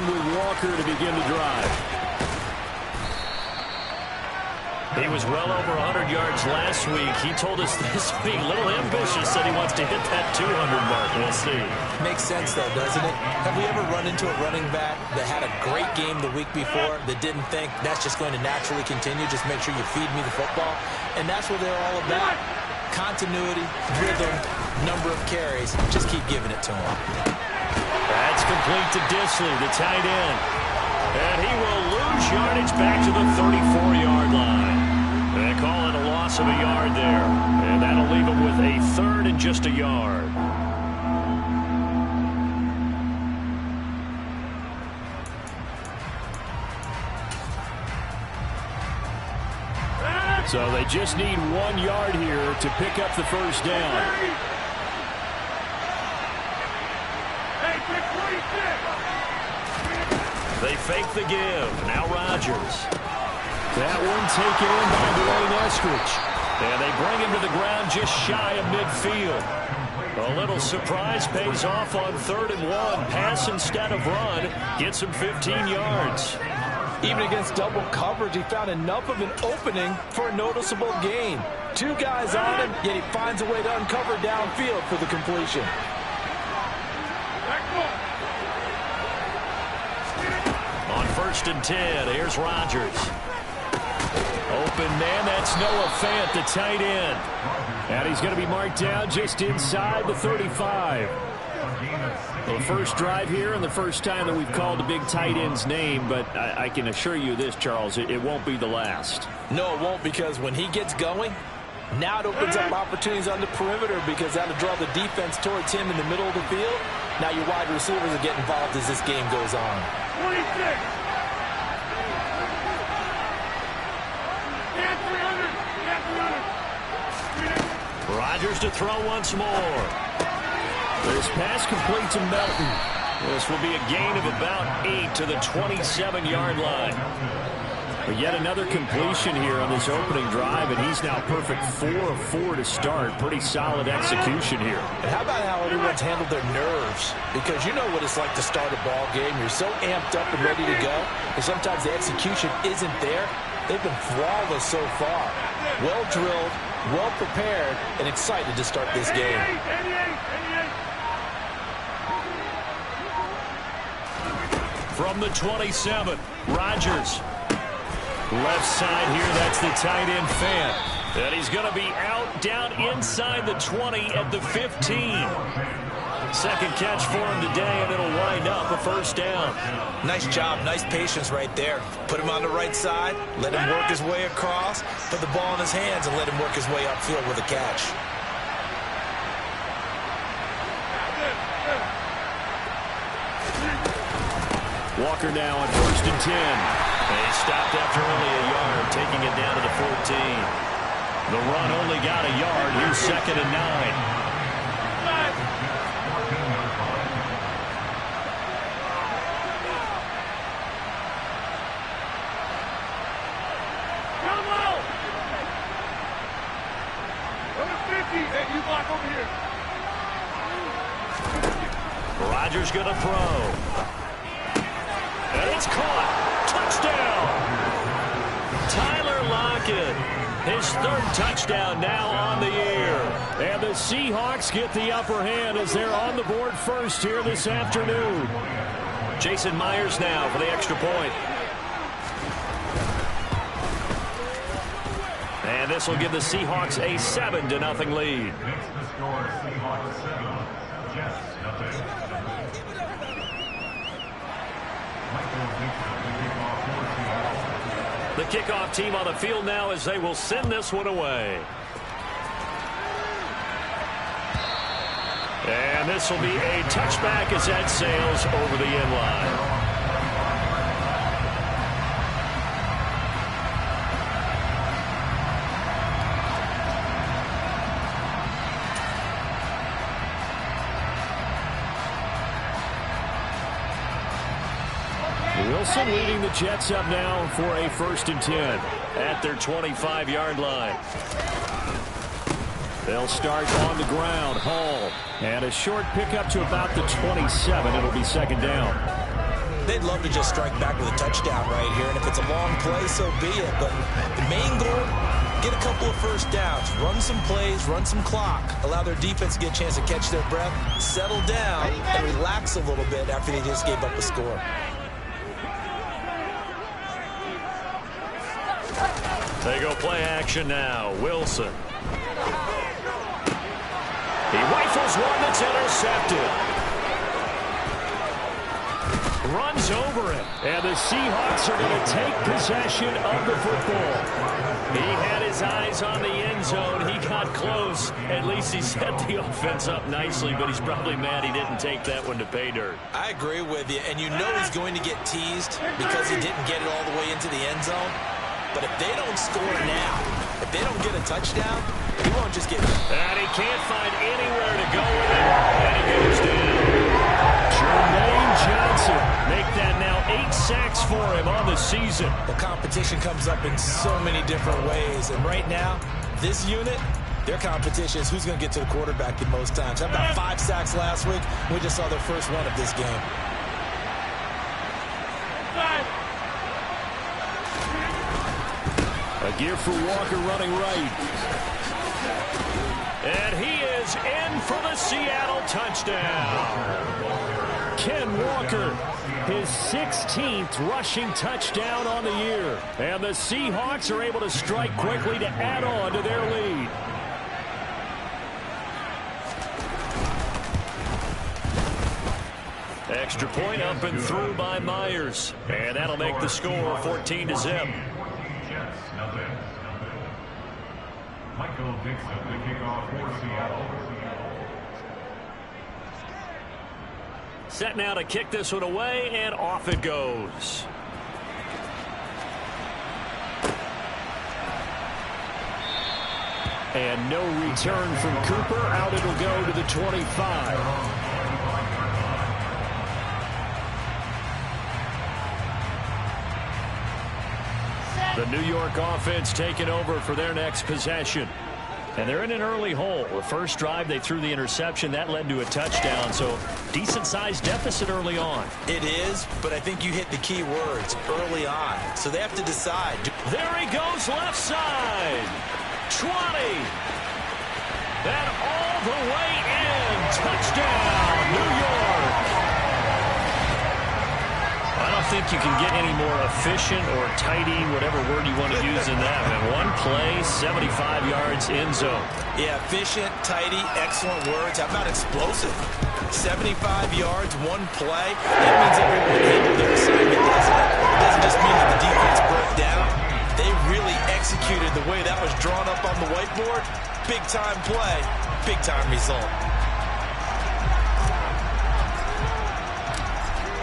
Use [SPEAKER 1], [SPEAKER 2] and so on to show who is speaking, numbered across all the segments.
[SPEAKER 1] run with Walker to begin the drive.
[SPEAKER 2] He was well over 100 yards last week. He told us this week, a little ambitious, said he wants to hit that 200 mark. We'll see.
[SPEAKER 3] Makes sense, though, doesn't it? Have we ever run into a running back that had a great game the week before that didn't think that's just going to naturally continue? Just make sure you feed me the football. And that's what they're all about. Continuity, rhythm, number of carries. Just keep giving it to him.
[SPEAKER 2] That's complete to Disley, the tight end. And he will lose yardage back to the 34-yard line. They call it a loss of a yard there. And that'll leave him with a 3rd and just a yard.
[SPEAKER 1] So they just need 1 yard here to pick up the first down.
[SPEAKER 2] They fake the give. Now Rodgers.
[SPEAKER 1] That one taken in by Dwayne Eskridge.
[SPEAKER 2] And they bring him to the ground just shy of midfield. A little surprise pays off on 3rd and 1. Pass instead of run. Gets him 15 yards.
[SPEAKER 3] Even against double coverage, he found enough of an opening for a noticeable gain. 2 guys on him, yet he finds a way to uncover downfield for the completion.
[SPEAKER 2] On 1st and 10, here's Rodgers. Open man, that's Noah Fant, the tight end.
[SPEAKER 1] And he's going to be marked down just inside the 35. Well, the first drive here and the first time that we've called the big tight end's name, but I can assure you this, Charles, it won't be the last.
[SPEAKER 3] No, it won't, because when he gets going, now it opens up opportunities on the perimeter because that'll draw the defense towards him in the middle of the field. Now your wide receivers will get involved as this game goes on.
[SPEAKER 4] 26.
[SPEAKER 2] Rodgers to throw once more.
[SPEAKER 1] This pass complete to Melton.
[SPEAKER 2] This will be a gain of about 8 to the 27-yard line.
[SPEAKER 1] But yet another completion here on this opening drive, and he's now perfect 4 of 4 to start. Pretty solid execution here.
[SPEAKER 3] And how about how everyone's handled their nerves? Because you know what it's like to start a ball game. You're so amped up and ready to go, and sometimes the execution isn't there. They've been flawless so far. Well drilled, well prepared, and excited to start this game.
[SPEAKER 2] From the 27, Rodgers. Left side here, that's the tight end Fant. And he's going to be out down inside the 20 at the 15. Second catch for him today, and it'll wind up a first down.
[SPEAKER 3] Nice job, nice patience right there. Put him on the right side, let him work his way across, put the ball in his hands, and let him work his way upfield with a catch.
[SPEAKER 1] Walker now on 1st and 10.
[SPEAKER 2] And he stopped after only a yard, taking it down to the 14. The run only got a yard. Here's 2nd and 9. Rodgers going to throw. And it's caught. Touchdown. Tyler Lockett. His 3rd touchdown now on the year.
[SPEAKER 1] And the Seahawks get the upper hand as they're on the board first here this afternoon.
[SPEAKER 2] Jason Myers now for the extra point. And this will give the Seahawks a 7-0 lead. The kickoff team on the field now as they will send this one away. And this will be a touchback as that sails over the end line.
[SPEAKER 1] Wilson leading the Jets up now for a 1st and 10
[SPEAKER 2] at their 25-yard line.
[SPEAKER 1] They'll start on the ground. Hall. And a short pickup to about the 27. It'll be 2nd down.
[SPEAKER 3] They'd love to just strike back with a touchdown right here, and if it's a long play, so be it. But the main goal, get a couple of first downs, run some plays, run some clock, allow their defense to get a chance to catch their breath, settle down, and relax a little bit after they just gave up a score.
[SPEAKER 2] They go play action now. Wilson. He rifles one that's intercepted. Runs over it.
[SPEAKER 1] And the Seahawks are going to take possession of the football.
[SPEAKER 2] He had his eyes on the end zone. He got close. At least he set the offense up nicely, but he's probably mad he didn't take that one to pay dirt.
[SPEAKER 3] I agree with you, and you know he's going to get teased because he didn't get it all the way into the end zone. But if they don't score now, if they don't get a touchdown, he won't just get it.
[SPEAKER 2] And he can't find anywhere to go with it. And he goes down.
[SPEAKER 1] Jermaine Johnson.
[SPEAKER 2] Make that now 8 sacks for him on the season.
[SPEAKER 3] The competition comes up in so many different ways. And right now, this unit, their competition is who's going to get to the quarterback the most times. How about 5 sacks last week? We just saw their first one of this game.
[SPEAKER 1] A gear for Walker running right.
[SPEAKER 2] And he is in for the Seattle touchdown.
[SPEAKER 1] Ken Walker, his 16th rushing touchdown on the year. And the Seahawks are able to strike quickly to add on to their lead.
[SPEAKER 2] Extra point up and through by Myers. And that'll make the score 14-0. Michael Dixon, the kickoff for Seattle. Set now to kick this one away, and off it goes.
[SPEAKER 1] And no return from Cooper. Out it'll go to the 25.
[SPEAKER 2] The New York offense taking over for their next possession. And they're in an early hole. The first drive, they threw the interception. That led to a touchdown, so decent-sized deficit early on.
[SPEAKER 3] It is, but I think you hit the key words, early on. So they have to decide.
[SPEAKER 2] There he goes, left side. 20. And all the way in. Touchdown, New York. I don't think you can get any more efficient or tidy, whatever word you want to use in that. And one play, 75 yards in zone.
[SPEAKER 3] Yeah, efficient, tidy, excellent words. How about explosive? 75 yards, one play. That means everyone handled their assignment, doesn't it? It doesn't just mean that the defense broke down. They really executed the way that was drawn up on the whiteboard. Big-time play, big-time result.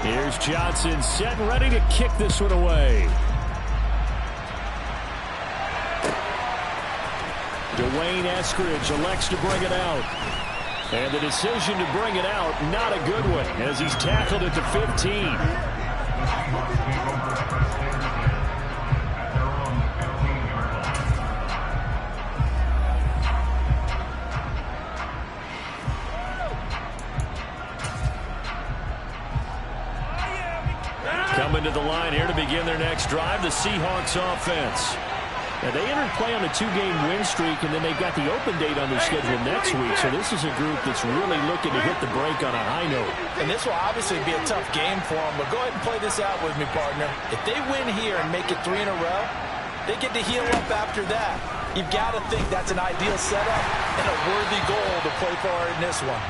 [SPEAKER 1] Here's Johnson set and ready to kick this one away. Dwayne Eskridge elects to bring it out. And the decision to bring it out, not a good one, as he's tackled at the 15.
[SPEAKER 2] Coming to the line here to begin their next drive, the Seahawks offense.
[SPEAKER 1] Now, they entered play on a 2-game win streak, and then they've got the open date on their schedule next week. So this is a group that's really looking to hit the break on a high note.
[SPEAKER 3] And this will obviously be a tough game for them, but go ahead and play this out with me, partner. If they win here and make it 3 in a row, they get to heal up after that. You've got to think that's an ideal setup and a worthy goal to play for in this one.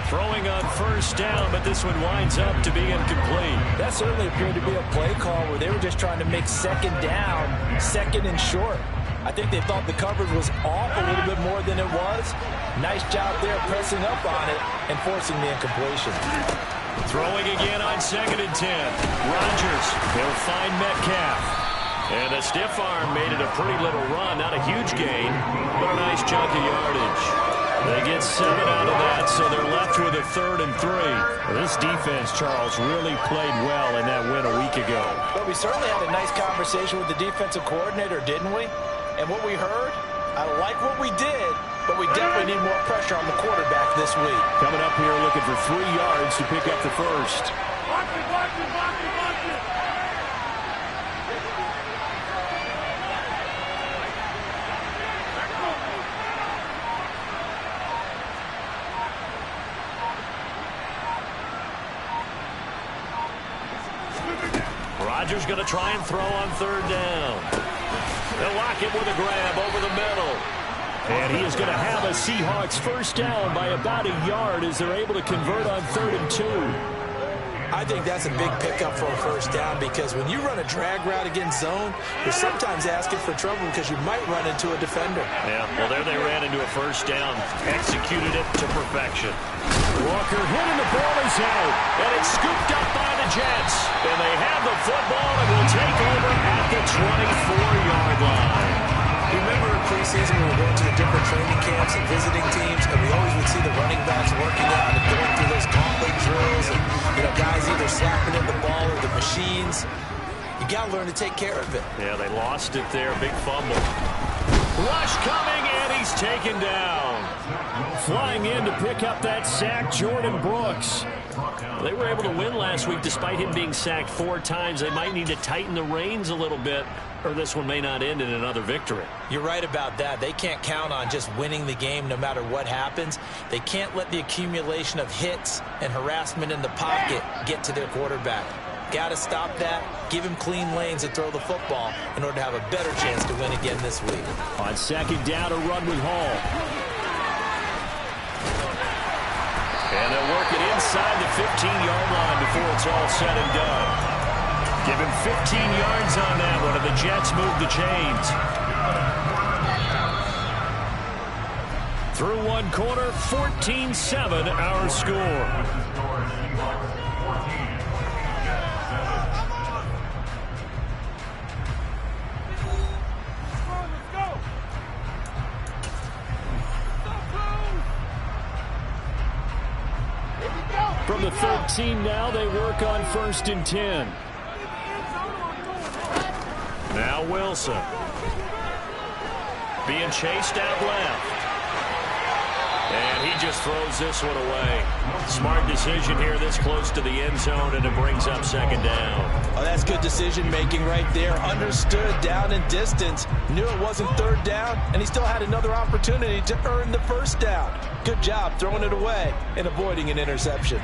[SPEAKER 2] Throwing on first down, but this one winds up to be incomplete.
[SPEAKER 3] That certainly appeared to be a play call where they were just trying to make second down, second and short. I think they thought the coverage was off a little bit more than it was. Nice job there pressing up on it and forcing the incompletion.
[SPEAKER 2] Throwing again on 2nd and 10. Rodgers, he'll find Metcalf. And a stiff arm made it a pretty little run. Not a huge gain, but a nice chunk of yardage. They get 7 out of that, so they're left with a 3rd and 3.
[SPEAKER 1] Well, this defense, Charles, really played well in that win a week ago.
[SPEAKER 3] But we certainly had a nice conversation with the defensive coordinator, didn't we? And what we heard, I like what we did, but we definitely need more pressure on the quarterback this week.
[SPEAKER 1] Coming up here looking for 3 yards to pick up the first.
[SPEAKER 2] Rodgers going to try and throw on third down. They'll lock it with a grab over the middle.
[SPEAKER 1] And he is going to have a Seahawks first down by about a yard as they're able to convert on 3rd and 2.
[SPEAKER 3] I think that's a big pickup for a first down because when you run a drag route against zone, you're sometimes asking for trouble because you might run into a defender.
[SPEAKER 2] Yeah, well, there they ran into a first down. Executed it to perfection.
[SPEAKER 1] Walker hitting the ball is out.
[SPEAKER 2] And it's scooped up by the Jets. And they have the football and will take over at the 24-yard line.
[SPEAKER 3] Remember in preseason when we were going to the different training camps and visiting teams, and we always would see the running backs working out and going through those gauntlet drills, and guys either slapping at the ball or the machines. You got to learn to take care of it.
[SPEAKER 2] Yeah, they lost it there. Big fumble. Rush coming, and he's taken down.
[SPEAKER 1] Flying in to pick up that sack, Jordan Brooks.
[SPEAKER 2] They were able to win last week despite him being sacked 4 times. They might need to tighten the reins a little bit, or this one may not end in another victory.
[SPEAKER 3] You're right about that. They can't count on just winning the game no matter what happens. They can't let the accumulation of hits and harassment in the pocket get to their quarterback. Got to stop that, give him clean lanes and throw the football in order to have a better chance to win again this week.
[SPEAKER 1] On 2nd down, a run with Hall.
[SPEAKER 2] And they'll work it inside the 15-yard line before it's all said and done. Give him 15 yards on that one, and the Jets move the chains. Through one quarter, 14-7 our score.
[SPEAKER 1] From the 13 now, they work on 1st and 10.
[SPEAKER 2] Now Wilson. Being chased out left. And he just throws this one away. Smart decision here this close to the end zone, and it brings up 2nd down.
[SPEAKER 3] Oh, that's good decision-making right there. Understood down and distance. Knew it wasn't 3rd down, and he still had another opportunity to earn the 1st down. Good job throwing it away and avoiding an interception.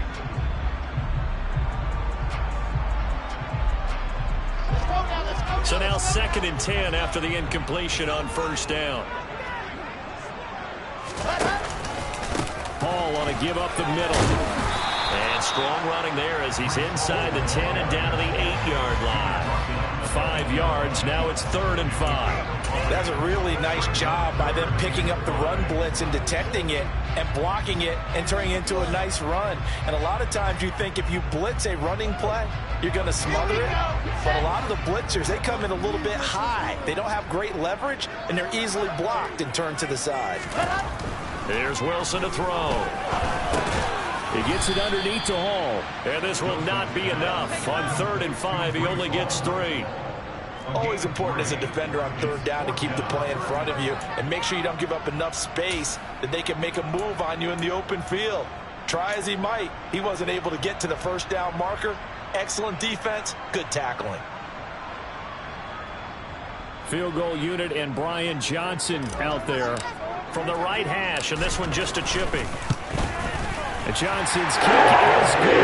[SPEAKER 2] So now 2nd and 10 after the incompletion on 1st down.
[SPEAKER 1] Hall on a give up the middle.
[SPEAKER 2] And strong running there as he's inside the 10 and down to the 8-yard line. 5 yards. Now it's 3rd and 5.
[SPEAKER 3] That's a really nice job by them picking up the run blitz and detecting it and blocking it and turning it into a nice run. And a lot of times you think if you blitz a running play, you're going to smother it. But a lot of the blitzers, they come in a little bit high. They don't have great leverage, and they're easily blocked and turned to the side.
[SPEAKER 2] Here's Wilson to throw.
[SPEAKER 1] He gets it underneath to Hall.
[SPEAKER 2] And this will not be enough. On 3rd and 5, he only gets 3.
[SPEAKER 3] Always important as a defender on 3rd down to keep the play in front of you and make sure you don't give up enough space that they can make a move on you in the open field. Try as he might, he wasn't able to get to the 1st down marker. Excellent defense, good tackling.
[SPEAKER 1] Field goal unit and Brian Johnson out there
[SPEAKER 2] from the right hash, and this one just a chipping.
[SPEAKER 1] And Johnson's kick is good.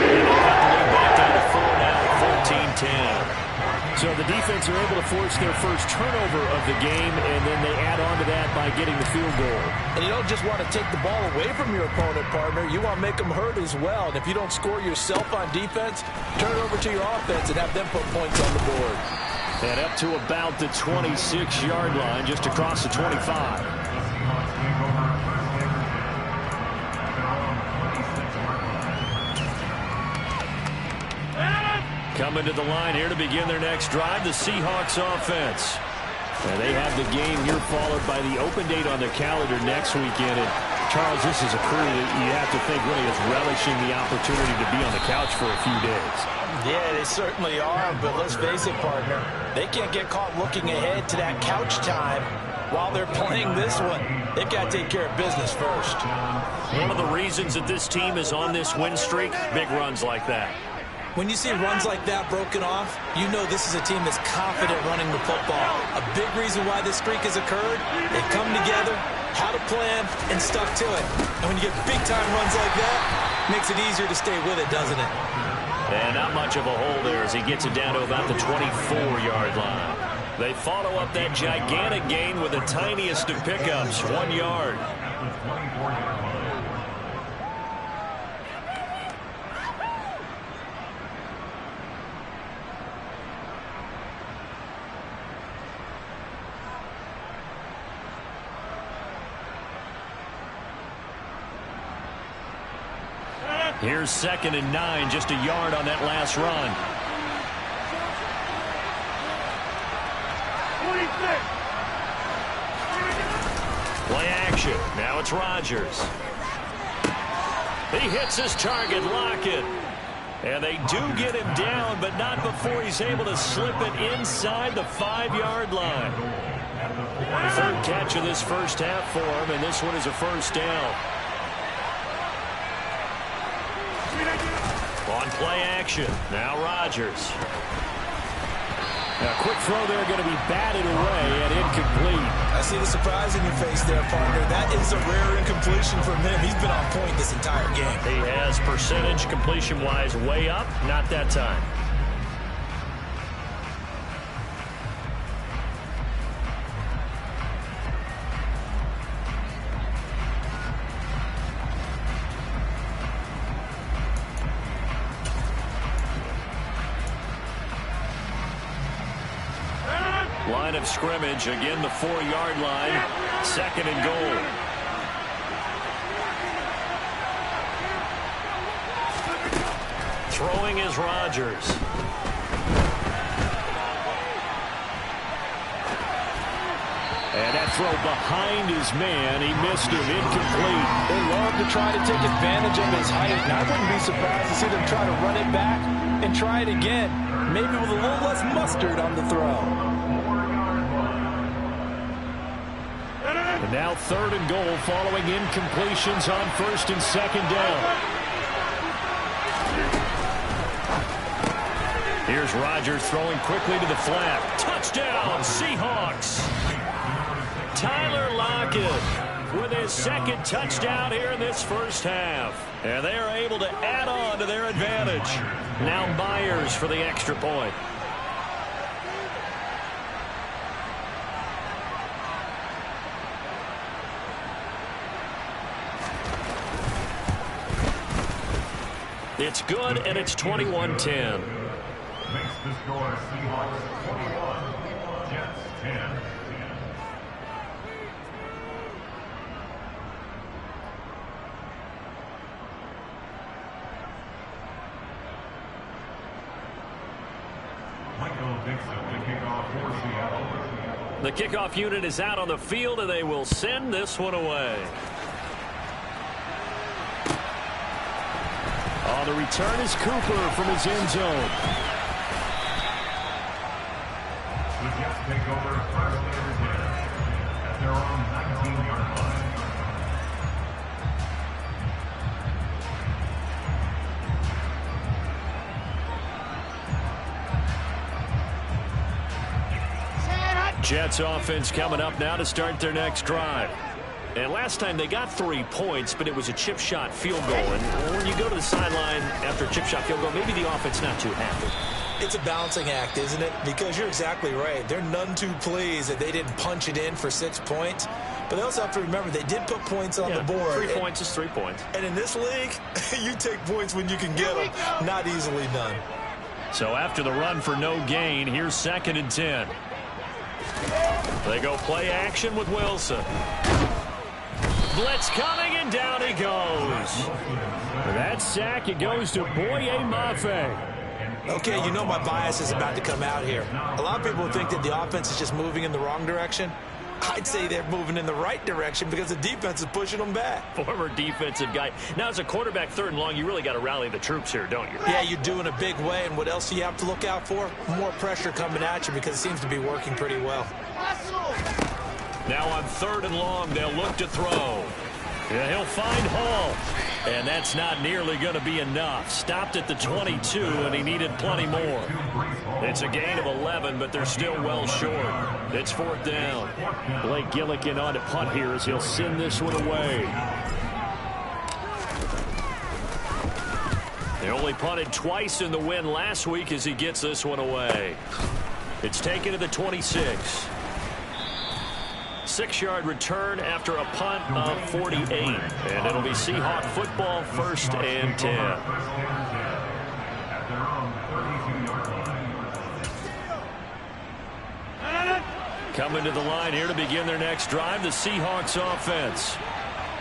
[SPEAKER 2] And they'll cut the lead back down to 4 now, 14-10.
[SPEAKER 1] So the defense are able to force their first turnover of the game, and then they add on to that by getting the field goal.
[SPEAKER 3] And you don't just want to take the ball away from your opponent, partner. You want to make them hurt as well. And if you don't score yourself on defense, turn it over to your offense and have them put points on the board.
[SPEAKER 1] And up to about the 26-yard line, just across the 25.
[SPEAKER 2] Coming to the line here to begin their next drive, the Seahawks offense.
[SPEAKER 1] And they have the game here followed by the open date on their calendar next weekend. And Charles, this is a crew that you have to think really is relishing the opportunity to be on the couch for a few days.
[SPEAKER 3] Yeah, they certainly are, but let's face it, partner. They can't get caught looking ahead to that couch time while they're playing this one. They've got to take care of business first.
[SPEAKER 2] One of the reasons that this team is on this win streak, big runs like that.
[SPEAKER 3] When you see runs like that broken off, you know this is a team that's confident running the football. A big reason why this streak has occurred, they've come together, had a plan, and stuck to it. And when you get big-time runs like that, it makes it easier to stay with it, doesn't it?
[SPEAKER 1] And not much of a hole there as he gets it down to about the 24-yard line. They follow up that gigantic gain with the tiniest of pickups, 1 yard. Here's 2nd and 9, just a yard on that last run. Play action. Now it's Rodgers. He hits his target, Lockett. And they do get him down, but not before he's able to slip it inside the 5-yard line. Third catch of this first half for him, and this one is a first down. On play action, now Rodgers. A quick throw there, going to be batted away and incomplete.
[SPEAKER 3] I see the surprise in your face there, partner. That is a rare incompletion from him. He's been on point this entire game.
[SPEAKER 1] He has percentage completion-wise way up, not that time. Line of scrimmage, again the 4-yard line, 2nd and goal. Throwing is Rodgers. And that throw behind his man, he missed him, incomplete.
[SPEAKER 4] They love to try to take advantage of his height, and I wouldn't be surprised to see them try to run it back and try it again, maybe with a little less mustard on the throw.
[SPEAKER 1] And now 3rd and goal following incompletions on 1st and 2nd down. Here's Rodgers throwing quickly to the flat. Touchdown, Seahawks. Tyler Lockett with his 2nd touchdown here in this first half. And they are able to add on to their advantage. Now Myers for the extra point. It's good, and it's 21-10.
[SPEAKER 5] Makes the score Seahawks 21, Jets 10. Michael Dixon, the kickoff for Seattle.
[SPEAKER 1] The kickoff unit is out on the field, and they will send this one away. On the return is Cooper from his end zone.
[SPEAKER 5] The Jets take over first and 10 at their own 19-yard line.
[SPEAKER 1] Jets offense coming up now to start their next drive. And last time they got 3 points, but it was a chip shot field goal. And when you go to the sideline after a chip shot field goal, maybe the offense not too happy.
[SPEAKER 3] It's a balancing act, isn't it? Because you're exactly right. They're none too pleased that they didn't punch it in for 6 points. But they also have to remember they did put points on the board.
[SPEAKER 1] 3 points is 3 points.
[SPEAKER 3] And in this league, you take points when you can get them. Not easily done.
[SPEAKER 1] So after the run for no gain, here's 2nd and 10. They go play action with Wilson. Blitz coming, and down he goes. For that sack, it goes to Boye Mafe.
[SPEAKER 3] Okay, you know my bias is about to come out here. A lot of people think that the offense is just moving in the wrong direction. I'd say they're moving in the right direction because the defense is pushing them back.
[SPEAKER 1] Former defensive guy. Now, as a quarterback 3rd and long, you really got to rally the troops here, don't you?
[SPEAKER 3] Yeah, you do in a big way. And what else do you have to look out for? More pressure coming at you because it seems to be working pretty well.
[SPEAKER 1] Now on 3rd and long, they'll look to throw. Yeah, he'll find Hall.
[SPEAKER 2] And that's not nearly going to be enough. Stopped at the 22, and he needed plenty more. It's a gain of 11, but they're still well short. It's 4th down.
[SPEAKER 1] Blake Gillikin on to punt here as he'll send this one away.
[SPEAKER 2] They only punted twice in the win last week as he gets this one away. It's taken to the 26. 6-yard return after a punt of 48. And it'll be Seahawk football, 1st and 10. Coming to the line here to begin their next drive, the Seahawks offense.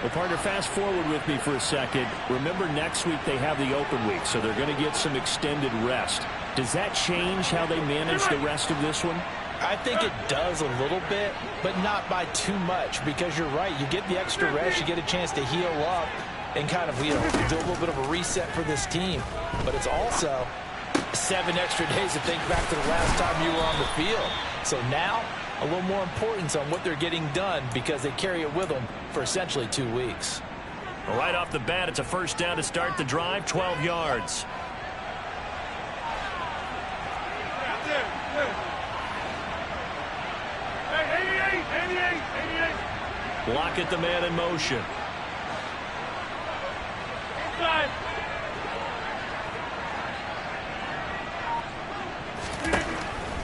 [SPEAKER 1] Well, partner, fast forward with me for a second. Remember, next week they have the open week, so they're going to get some extended rest. Does that change how they manage the rest of this one?
[SPEAKER 4] I think it does a little bit, but not by too much, because you're right. You get the extra rest, you get a chance to heal up and kind of, do a little bit of a reset for this team. But it's also 7 extra days to think back to the last time you were on the field. So now, a little more importance on what they're getting done because they carry it with them for essentially 2 weeks.
[SPEAKER 2] Right off the bat, it's a 1st down to start the drive, 12 yards. Lockett the man in motion.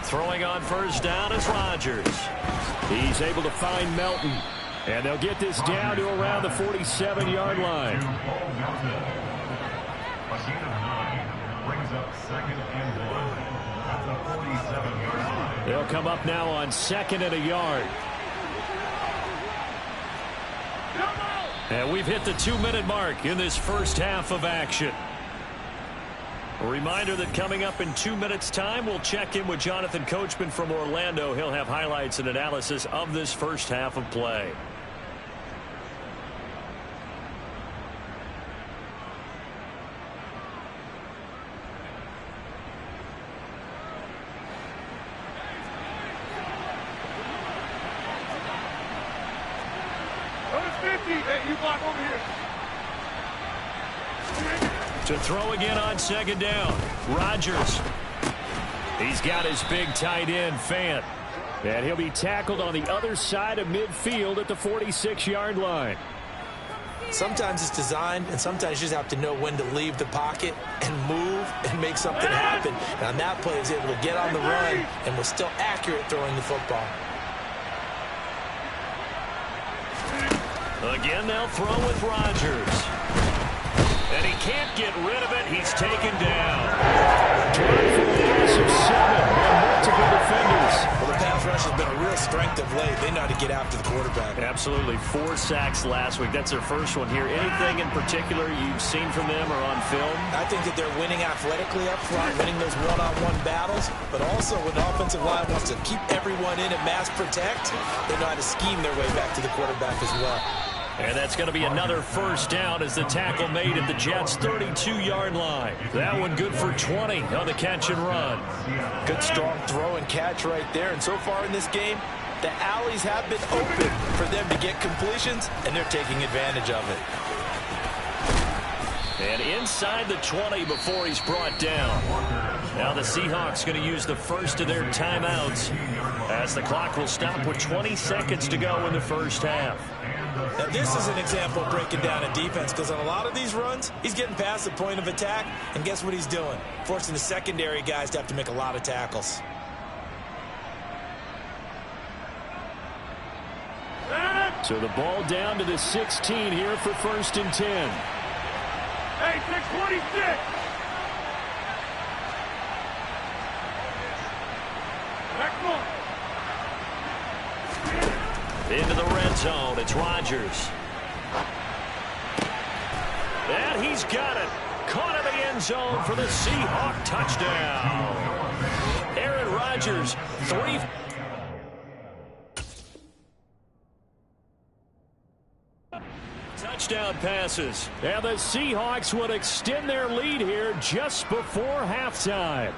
[SPEAKER 2] Throwing on 1st down is Rodgers.
[SPEAKER 1] He's able to find Melton. And they'll get this down to around the 47-yard line. They'll come up now on 2nd and a yard.
[SPEAKER 2] And we've hit the 2-minute mark in this first half of action. A reminder that coming up in 2 minutes' time, we'll check in with Jonathan Coachman from Orlando. He'll have highlights and analysis of this first half of play. To throw again on 2nd down. Rodgers. He's got his big tight end, Fant.
[SPEAKER 1] And he'll be tackled on the other side of midfield at the 46-yard line.
[SPEAKER 3] Sometimes it's designed, and sometimes you just have to know when to leave the pocket and move and make something happen. And on that play, he was able to get on the run and was still accurate throwing the football.
[SPEAKER 2] Again, they'll throw with Rodgers. And he can't get rid of it. He's taken down.
[SPEAKER 1] Drive for a loss of 7 and multiple defenders.
[SPEAKER 3] Well, the pass rush has been a real strength of late. They know how to get after the quarterback.
[SPEAKER 2] Absolutely. 4 sacks last week. That's their first one here. Anything in particular you've seen from them or on film?
[SPEAKER 3] I think that they're winning athletically up front, winning those one-on-one battles, but also when the offensive line wants to keep everyone in and mass protect, they know how to scheme their way back to the quarterback as well.
[SPEAKER 2] And that's going to be another 1st down as the tackle made at the Jets' 32-yard line. That one good for 20 on the catch and run.
[SPEAKER 4] Good strong throw and catch right there. And so far in this game, the alleys have been open for them to get completions, and they're taking advantage of it.
[SPEAKER 2] And inside the 20 before he's brought down. Now the Seahawks going to use the first of their timeouts as the clock will stop with 20 seconds to go in the first half.
[SPEAKER 3] Now, this is an example of breaking down a defense because on a lot of these runs, he's getting past the point of attack, and guess what he's doing? Forcing the secondary guys to have to make a lot of tackles.
[SPEAKER 1] So the ball down to the 16 here for 1st and 10.
[SPEAKER 5] Hey, 626. Next one.
[SPEAKER 2] Into the red zone, it's Rodgers. And he's got it. Caught in the end zone for the Seahawk touchdown. Aaron Rodgers, 3. Touchdown passes.
[SPEAKER 1] And the Seahawks would extend their lead here just before halftime.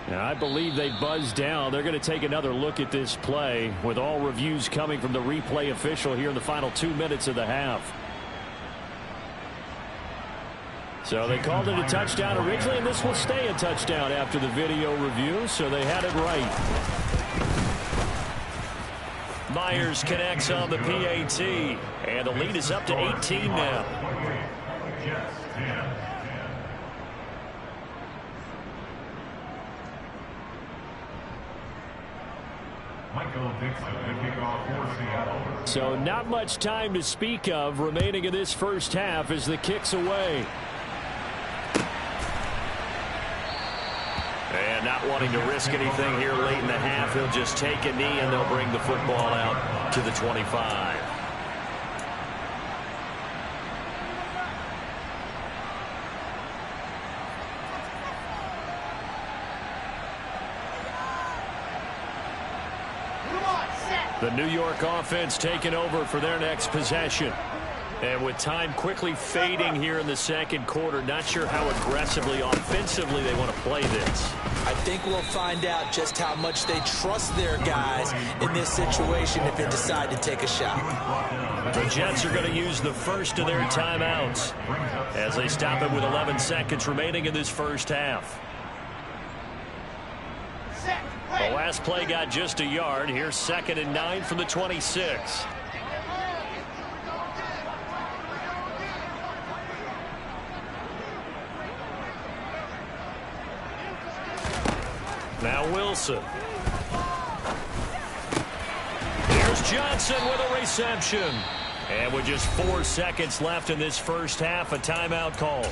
[SPEAKER 1] Now, I believe they buzzed down. They're going to take another look at this play with all reviews coming from the replay official here in the final 2 minutes of the half. So they called it a touchdown originally, and this will stay a touchdown after the video review, so they had it right.
[SPEAKER 2] Myers connects on the PAT, and the lead is up to 18 now.
[SPEAKER 1] So not much time to speak of remaining in this first half as the kick's away.
[SPEAKER 2] And not wanting to risk anything here late in the half, he'll just take a knee and they'll bring the football out to the 25. The New York offense taking over for their next possession. And with time quickly fading here in the second quarter, not sure how aggressively, offensively they want to play this.
[SPEAKER 3] I think we'll find out just how much they trust their guys in this situation if they decide to take a shot.
[SPEAKER 2] The Jets are going to use the first of their timeouts as they stop it with 11 seconds remaining in this first half. The last play got just a yard. Here's 2nd and 9 from the 26. Now Wilson. Here's Johnson with a reception. And with just 4 seconds left in this first half, a timeout call.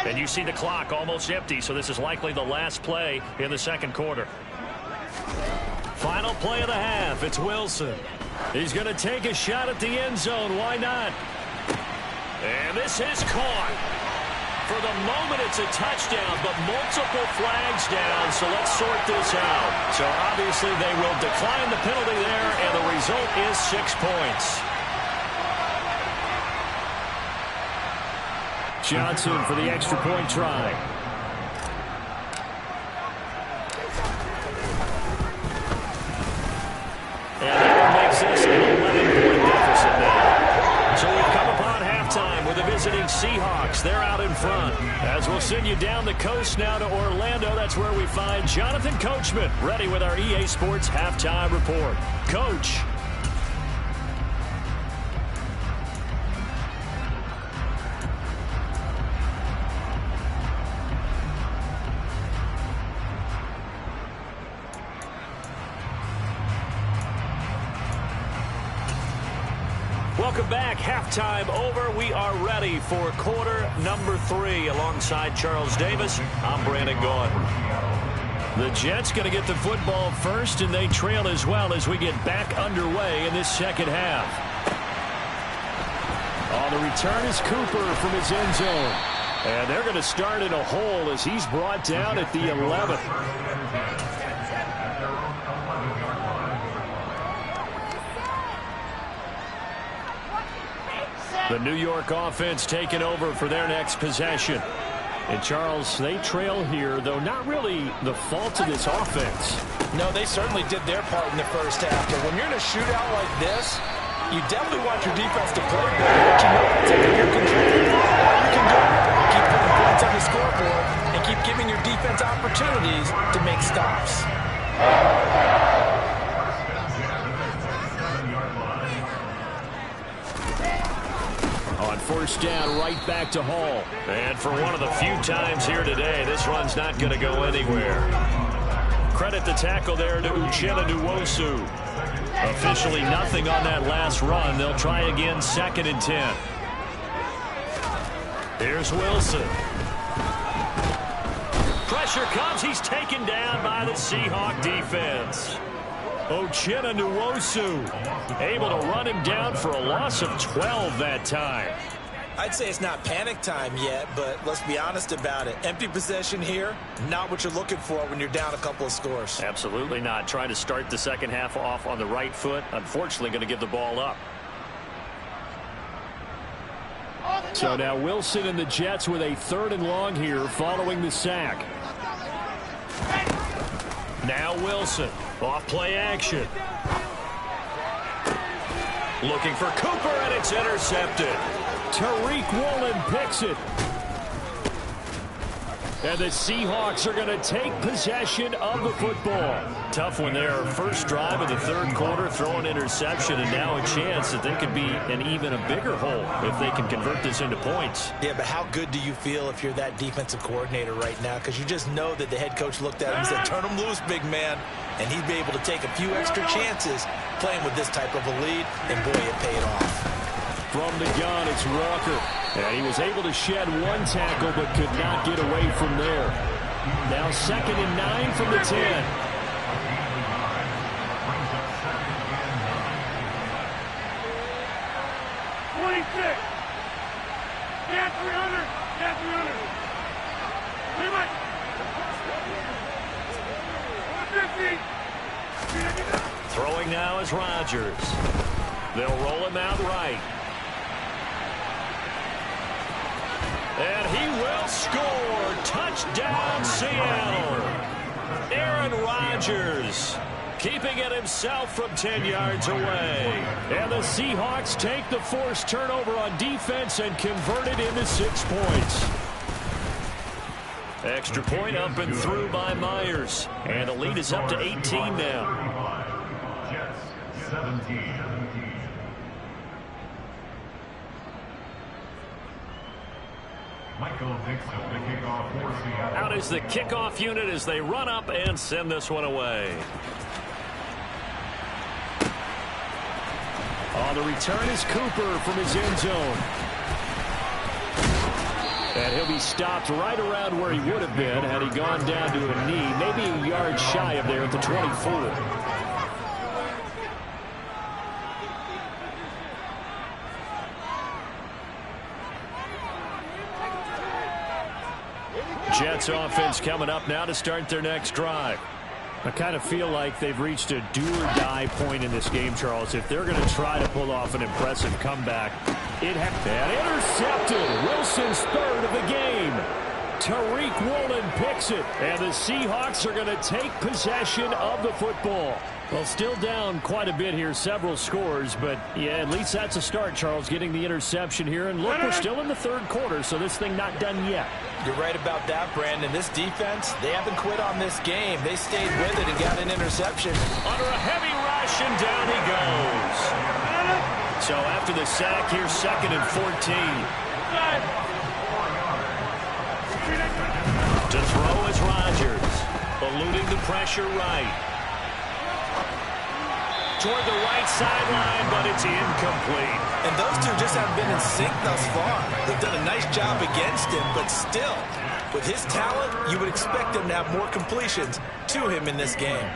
[SPEAKER 2] And you see the clock almost empty, so this is likely the last play in the second quarter. Final play of the half. It's Wilson. He's going to take a shot at the end zone. Why not? And this is caught. For the moment, it's a touchdown, but multiple flags down, so let's sort this out. So obviously they will decline the penalty there, and the result is 6 points.
[SPEAKER 1] Johnson for the extra point try.
[SPEAKER 2] And that one makes this an 11-point deficit now. So we've come upon halftime with the visiting Seahawks. They're out in front. As we'll send you down the coast now to Orlando, that's where we find Jonathan Coachman ready with our EA Sports halftime report. Coach. Welcome back. Halftime over. We are ready for quarter number 3. Alongside Charles Davis, I'm Brandon Gaudin. The Jets going to get the football first, and they trail as well as we get back underway in this second half.
[SPEAKER 1] On the return is Cooper from his end zone. And they're going to start in a hole as he's brought down at the 11th.
[SPEAKER 2] The New York offense taking over for their next possession.
[SPEAKER 1] And Charles, they trail here, though not really the fault of this offense.
[SPEAKER 4] No, they certainly did their part in the first half. But when you're in a shootout like this, you definitely want your defense to play better. But you know that's under your control. All you can do, keep putting points on the scoreboard and keep giving your defense opportunities to make stops.
[SPEAKER 1] On first down, right back to Hall.
[SPEAKER 2] And for one of the few times here today, this run's not going to go anywhere. Credit the tackle there to Uchenna Nwosu. Officially nothing on that last run. They'll try again 2nd and 10. Here's Wilson. Pressure comes. He's taken down by the Seahawk defense. Uchenna Nwosu able to run him down for a loss of 12 that time.
[SPEAKER 3] I'd say it's not panic time yet, but let's be honest about it. Empty possession here, not what you're looking for when you're down a couple of scores.
[SPEAKER 1] Absolutely not. Trying to start the second half off on the right foot. Unfortunately, going to give the ball up. So now Wilson and the Jets with a 3rd and long here following the sack.
[SPEAKER 2] Now Wilson. Off play action. Looking for Cooper, and it's intercepted.
[SPEAKER 1] Tariq Woolen picks it. And the Seahawks are going to take possession of the football.
[SPEAKER 2] Tough one there. First drive of the 3rd quarter, throw an interception, and now a chance that they could be in even a bigger hole if they can convert this into points.
[SPEAKER 3] Yeah, but how good do you feel if you're that defensive coordinator right now? Because you just know that the head coach looked at him and said, turn him loose, big man. And he'd be able to take a few extra chances playing with this type of a lead, and boy, it paid off.
[SPEAKER 1] From the gun, it's Walker. And he was able to shed 1 tackle, but could not get away from there. Now 2nd and 9 from the 10.
[SPEAKER 5] Get 300. Get 300. Leave it. 150.
[SPEAKER 2] Throwing now is Rodgers. They'll roll him out right. And he will score. Touchdown, Seattle. Aaron Rodgers keeping it himself from 10 yards away.
[SPEAKER 1] And the Seahawks take the forced turnover on defense and convert it into 6 points.
[SPEAKER 2] Extra point up and through by Myers. And the lead is up to 18 now.
[SPEAKER 5] Jets 17. Michael Dixon, the kickoff for Seattle.
[SPEAKER 2] Out is the kickoff unit as they run up and send this one away.
[SPEAKER 1] On the return is Cooper from his end zone. And he'll be stopped right around where he would have been had he gone down to a knee, maybe a yard shy of there at the 24. Jets offense coming up now to start their next drive. I kind of feel like they've reached a do-or-die point in this game, Charles. If they're going to try to pull off an impressive comeback, and intercepted. Wilson's 3rd of the game. Tariq Woolen picks it, and the Seahawks are going to take possession of the football. Well, still down quite a bit here, several scores, but yeah, at least that's a start, Charles, getting the interception here. And look, we're still in the 3rd quarter, so this thing not done yet.
[SPEAKER 3] You're right about that, Brandon. This defense, they haven't quit on this game. They stayed with it and got an interception.
[SPEAKER 2] Under a heavy rush, and down he goes.
[SPEAKER 1] So after the sack, here's 2nd and 14.
[SPEAKER 2] To throw is Rodgers, eluding the pressure right. Toward the right sideline, but it's incomplete.
[SPEAKER 3] And those two just haven't been in sync thus far. They've done a nice job against him, but still, with his talent, you would expect him to have more completions to him in this game.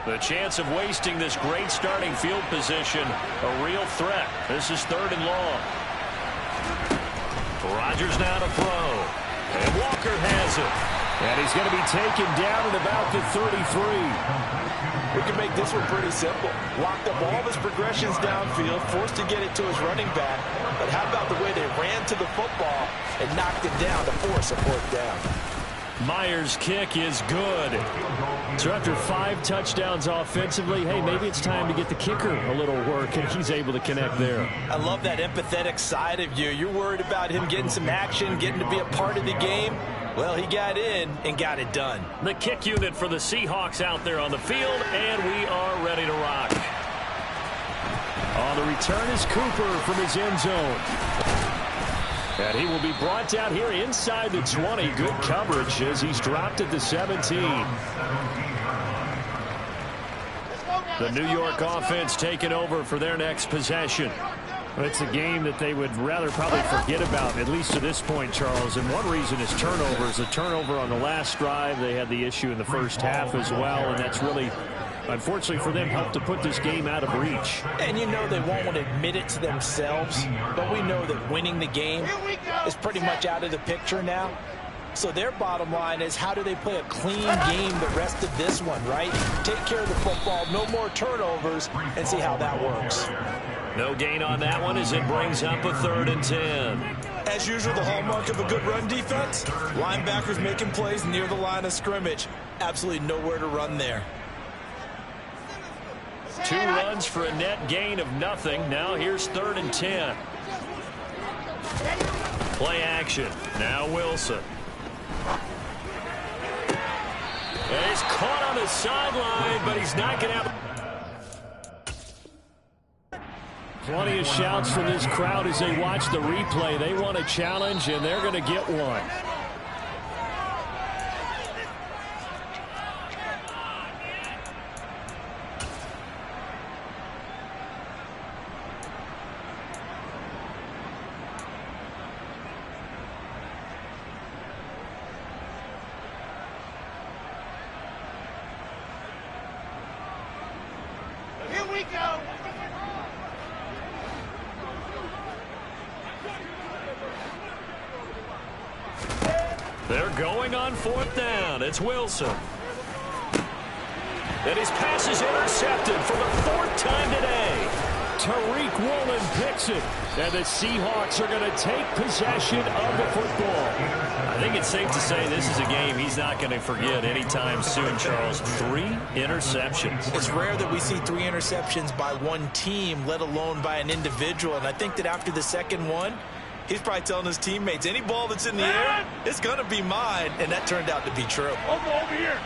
[SPEAKER 2] The chance of wasting this great starting field position, a real threat. This is 3rd and long. Rodgers now to throw. And Walker has it.
[SPEAKER 1] And he's going to be taken down at about the 33.
[SPEAKER 4] We can make this one pretty simple. Locked up all of his progressions downfield, forced to get it to his running back. But how about the way they ran to the football and knocked it down to force a 4th down?
[SPEAKER 1] Myers' kick is good. So after 5 touchdowns offensively, hey, maybe it's time to get the kicker a little work, and he's able to connect there.
[SPEAKER 3] I love that empathetic side of you. You're worried about him getting some action, getting to be a part of the game. Well, he got in and got it done.
[SPEAKER 2] The kick unit for the Seahawks out there on the field, and we are ready to rock.
[SPEAKER 1] On the return is Cooper from his end zone. And he will be brought down here inside the 20. Good coverage as he's dropped at the 17. The New York offense taking over for their next possession. It's a game that they would rather probably forget about, at least to this point, Charles. And one reason is turnovers. A turnover on the last drive. They had the issue in the first half as well, and that's really unfortunately for them, helped to put this game out of reach.
[SPEAKER 4] And you know they won't want to admit it to themselves, but we know that winning the game is pretty much out of the picture now. So their bottom line is, how do they play a clean game the rest of this one, right? Take care of the football, no more turnovers, and see how that works.
[SPEAKER 2] No gain on that one as it brings up a 3rd and 10.
[SPEAKER 3] As usual, the hallmark of a good run defense, linebackers making plays near the line of scrimmage. Absolutely nowhere to run there.
[SPEAKER 2] 2 runs for a net gain of nothing. Now here's 3rd and 10. Play action. Now Wilson. And he's caught on the sideline, but he's not going to have...
[SPEAKER 1] Plenty of shouts from this crowd as they watch the replay. They want a challenge, and they're going to get one.
[SPEAKER 6] Here we go.
[SPEAKER 2] They're going on 4th down. It's Wilson. And his pass is intercepted for the 4th time today.
[SPEAKER 1] Tariq Woolen picks it, and the Seahawks are going to take possession of the football.
[SPEAKER 2] I think it's safe to say this is a game he's not going to forget anytime soon, Charles. 3 interceptions.
[SPEAKER 3] It's rare that we see 3 interceptions by one team, let alone by an individual. And I think that after the second one, he's probably telling his teammates, any ball that's in the air, it's going to be mine. And that turned out to be true.
[SPEAKER 6] Over here.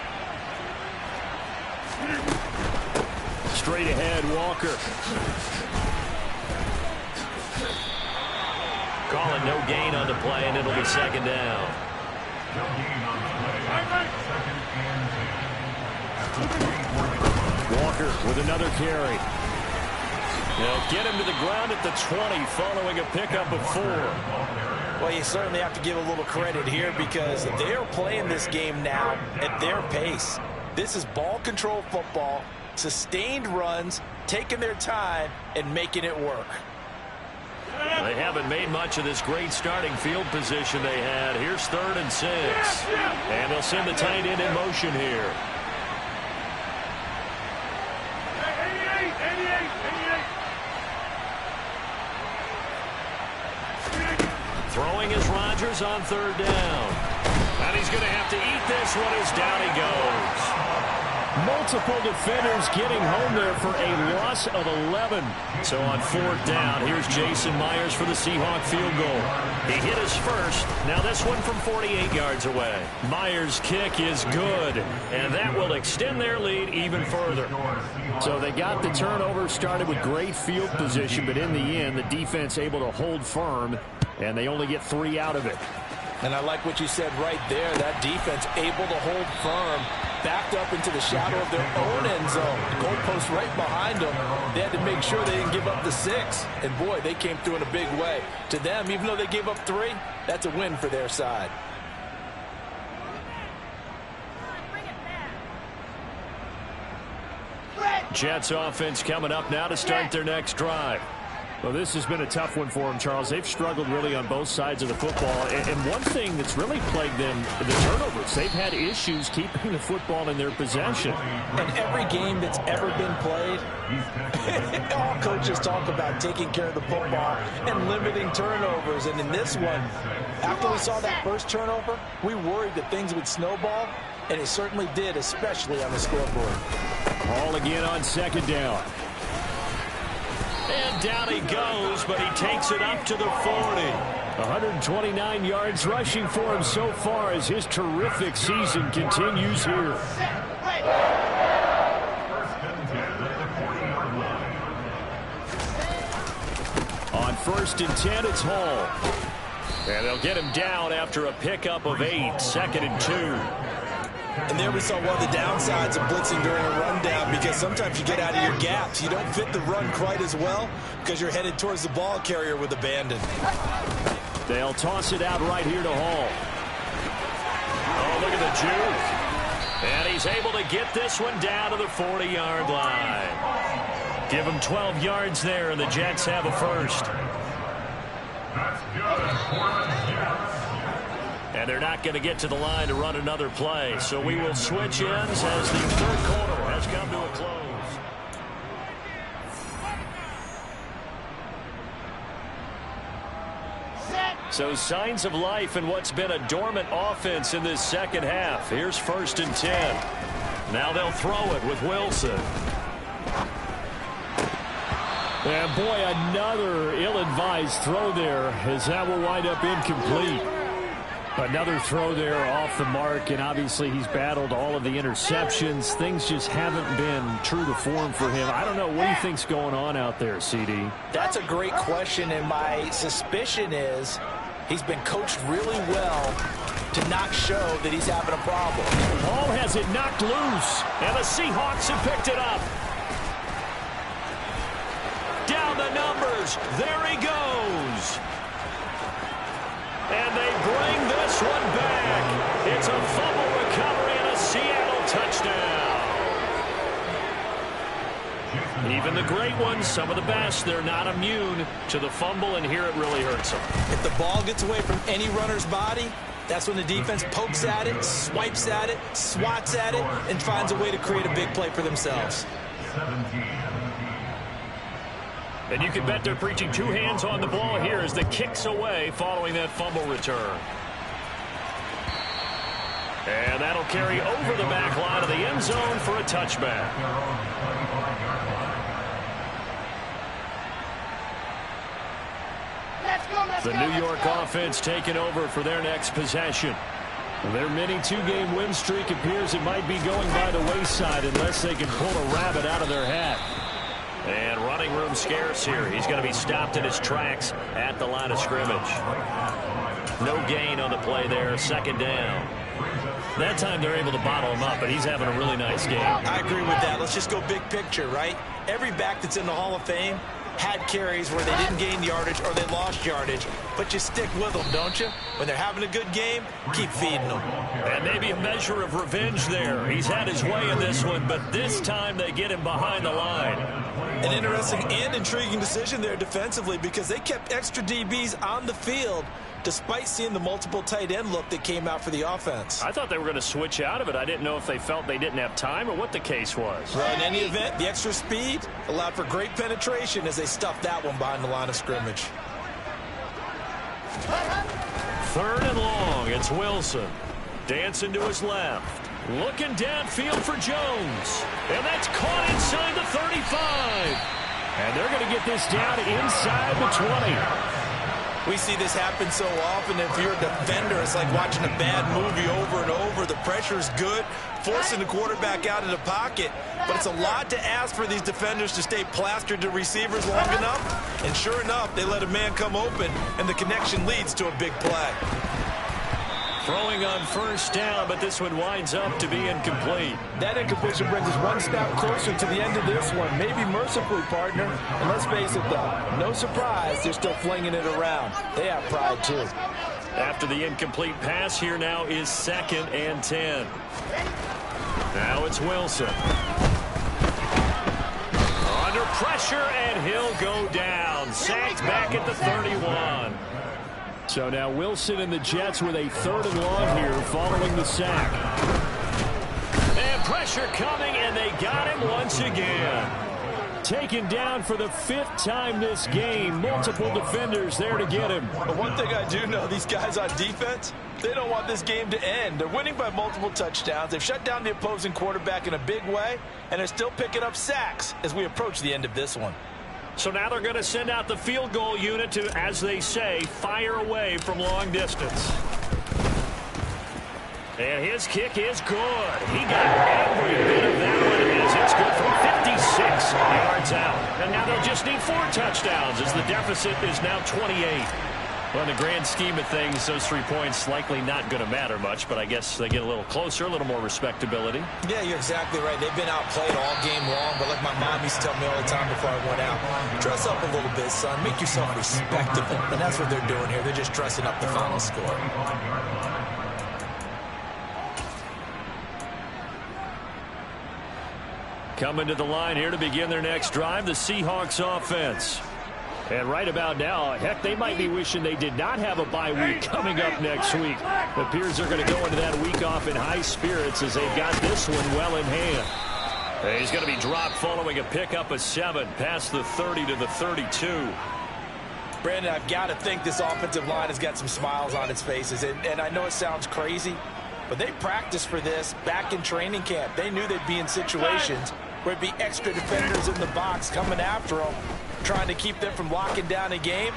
[SPEAKER 1] Straight ahead, Walker.
[SPEAKER 2] Calling no gain on the play, and it'll be 2nd down.
[SPEAKER 5] No gain on the play. 2nd and 10.
[SPEAKER 1] Walker with another carry.
[SPEAKER 2] They'll get him to the ground at the 20 following a pickup of 4.
[SPEAKER 3] Well, you certainly have to give a little credit here because they are playing this game now at their pace. This is ball control football, sustained runs, taking their time, and making it work.
[SPEAKER 2] They haven't made much of this great starting field position they had. Here's 3rd and 6. And they'll send the tight end in motion here.
[SPEAKER 6] 88.
[SPEAKER 2] Throwing is Rodgers on 3rd down. And he's going to have to eat this one as down he goes.
[SPEAKER 1] Multiple defenders getting home there for a loss of 11.
[SPEAKER 2] So on 4th down, here's Jason Myers for the Seahawk field goal. He hit his first. Now this one from 48 yards away. Myers' kick is good, and that will extend their lead even further.
[SPEAKER 1] So they got the turnover, started with great field position, but in the end, the defense able to hold firm, and they only get 3 out of it.
[SPEAKER 4] And I like what you said right there. That defense able to hold firm, backed up into the shadow of their own end zone. The goalpost right behind them. They had to make sure they didn't give up the 6. And, boy, they came through in a big way. To them, even though they gave up 3, that's a win for their side.
[SPEAKER 2] Jets offense coming up now to start their next drive.
[SPEAKER 1] Well, this has been a tough one for them, Charles. They've struggled really on both sides of the football. And one thing that's really plagued them, the turnovers. They've had issues keeping the football in their possession.
[SPEAKER 4] And every game that's ever been played, all coaches talk about taking care of the football and limiting turnovers. And in this one, after we saw that first turnover, we worried that things would snowball, and it certainly did, especially on the scoreboard.
[SPEAKER 1] Ball again on 2nd down.
[SPEAKER 2] And down he goes, but he takes it up to the 40.
[SPEAKER 1] 129 yards rushing for him so far as his terrific season continues here. On 1st and 10, it's Hall.
[SPEAKER 2] And they'll get him down after a pickup of 8, 2nd and 2.
[SPEAKER 3] And there we saw one of the downsides of blitzing during a rundown, because sometimes you get out of your gaps. You don't fit the run quite as well because you're headed towards the ball carrier with abandon.
[SPEAKER 1] They'll toss it out right here to Hall.
[SPEAKER 2] Oh, look at the juke. And he's able to get this one down to the 40-yard line. Give him 12 yards there, and the Jets have a first.
[SPEAKER 5] That's good for the Jets.
[SPEAKER 2] And they're not going to get to the line to run another play. So we will switch ends as the third quarter has come to a close. So signs of life in what's been a dormant offense in this second half. Here's 1st and 10. Now they'll throw it with Wilson.
[SPEAKER 1] And boy, another ill-advised throw there as that will wind up incomplete. Another throw there off the mark, and obviously he's battled all of the interceptions. Things just haven't been true to form for him. I don't know. What do you think's going on out there, CD?
[SPEAKER 4] That's a great question, and my suspicion is he's been coached really well to not show that he's having a problem.
[SPEAKER 1] Ball has it knocked loose,
[SPEAKER 2] and the Seahawks have picked it up. Down the numbers. There he goes. And they bring this one back. It's a fumble recovery and a Seattle touchdown. Even the great ones, some of the best, they're not immune to the fumble, and here it really hurts them.
[SPEAKER 3] If the ball gets away from any runner's body, that's when the defense pokes at it, swipes at it, swats at it, and finds a way to create a big play for themselves.
[SPEAKER 5] 17.
[SPEAKER 2] And you can bet they're preaching two hands on the ball here as the kick's away following that fumble return. And that'll carry over the back line of the end zone for a touchback. The New York offense taking over for their next possession.
[SPEAKER 1] Their mini two-game win streak appears it might be going by the wayside unless they can pull a rabbit out of their hat.
[SPEAKER 2] And running room scarce here. He's going to be stopped in his tracks at the line of scrimmage. No gain on the play there. 2nd down.
[SPEAKER 1] That time they're able to bottle him up, but he's having a really nice game.
[SPEAKER 3] I agree with that. Let's just go big picture, right? Every back that's in the Hall of Fame had carries where they didn't gain yardage or they lost yardage, but you stick with them, don't you? When they're having a good game, keep feeding them.
[SPEAKER 2] And maybe a measure of revenge there. He's had his way in this one, but this time they get him behind the line.
[SPEAKER 3] An interesting and intriguing decision there defensively because they kept extra DBs on the field despite seeing the multiple tight end look that came out for the offense.
[SPEAKER 2] I thought they were going to switch out of it. I didn't know if they felt they didn't have time or what the case was.
[SPEAKER 3] Well, in any event, the extra speed allowed for great penetration as they stuffed that one behind the line of scrimmage.
[SPEAKER 2] 3rd and long. It's Wilson. Dancing to his left. Looking downfield for Jones. And that's caught inside the 35.
[SPEAKER 1] And they're going to get this down inside the 20.
[SPEAKER 3] We see this happen so often. If you're a defender, it's like watching a bad movie over and over. The pressure's good, forcing the quarterback out of the pocket. But it's a lot to ask for these defenders to stay plastered to receivers long enough. And sure enough, they let a man come open, and the connection leads to a big play.
[SPEAKER 2] Throwing on 1st down, but this one winds up to be incomplete.
[SPEAKER 4] That incompletion brings us one step closer to the end of this one. Maybe mercifully, partner. And let's face it, though, no surprise, they're still flinging it around. They have pride, too.
[SPEAKER 2] After the incomplete pass, here now is 2nd and 10. Now it's Wilson. Under pressure, and he'll go down. Sacked back at the 31.
[SPEAKER 1] So now Wilson and the Jets with a 3rd and long here following the sack.
[SPEAKER 2] And pressure coming, and they got him once again.
[SPEAKER 1] Taken down for the 5th time this game. Multiple defenders there to get him.
[SPEAKER 3] But one thing I do know, these guys on defense, they don't want this game to end. They're winning by multiple touchdowns. They've shut down the opposing quarterback in a big way, and they're still picking up sacks as we approach the end of this one.
[SPEAKER 2] So now they're going to send out the field goal unit to, as they say, fire away from long distance. And his kick is good. He got every bit of that one as it's good from 56 yards out. And now they'll just need 4 touchdowns as the deficit is now 28. Well, in the grand scheme of things, those 3 points likely not going to matter much, but I guess they get a little closer, a little more respectability.
[SPEAKER 3] Yeah, you're exactly right. They've been outplayed all game long, but like my mom used to tell me all the time before I went out, dress up a little bit, son. Make yourself respectable. And that's what they're doing here. They're just dressing up the final score.
[SPEAKER 2] Coming to the line here to begin their next drive, the Seahawks offense.
[SPEAKER 1] And right about now, heck, they might be wishing they did not have a bye week coming up next week. It appears they're going to go into that week off in high spirits as they've got this one well in hand.
[SPEAKER 2] He's going to be dropped following a pickup of 7 past the 30 to the 32.
[SPEAKER 4] Brandon, I've got to think this offensive line has got some smiles on its faces. And I know it sounds crazy, but they practiced for this back in training camp. They knew they'd be in situations where it'd be extra defenders in the box coming after them, trying to keep them from locking down a game.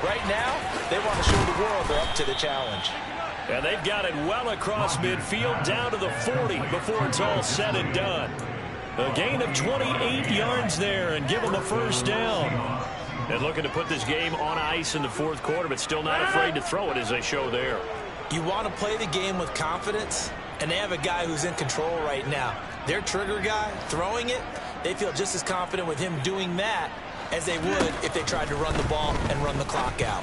[SPEAKER 4] Right now, they want to show the world they're up to the challenge.
[SPEAKER 2] And they've got it well across midfield down to the 40 before it's all said and done. A gain of 28 yards there and give them the first down. And looking to put this game on ice in the fourth quarter, but still not afraid to throw it as they show there.
[SPEAKER 3] You want to play the game with confidence, and they have a guy who's in control right now. Their trigger guy, throwing it, they feel just as confident with him doing that as they would if they tried to run the ball and run the clock out.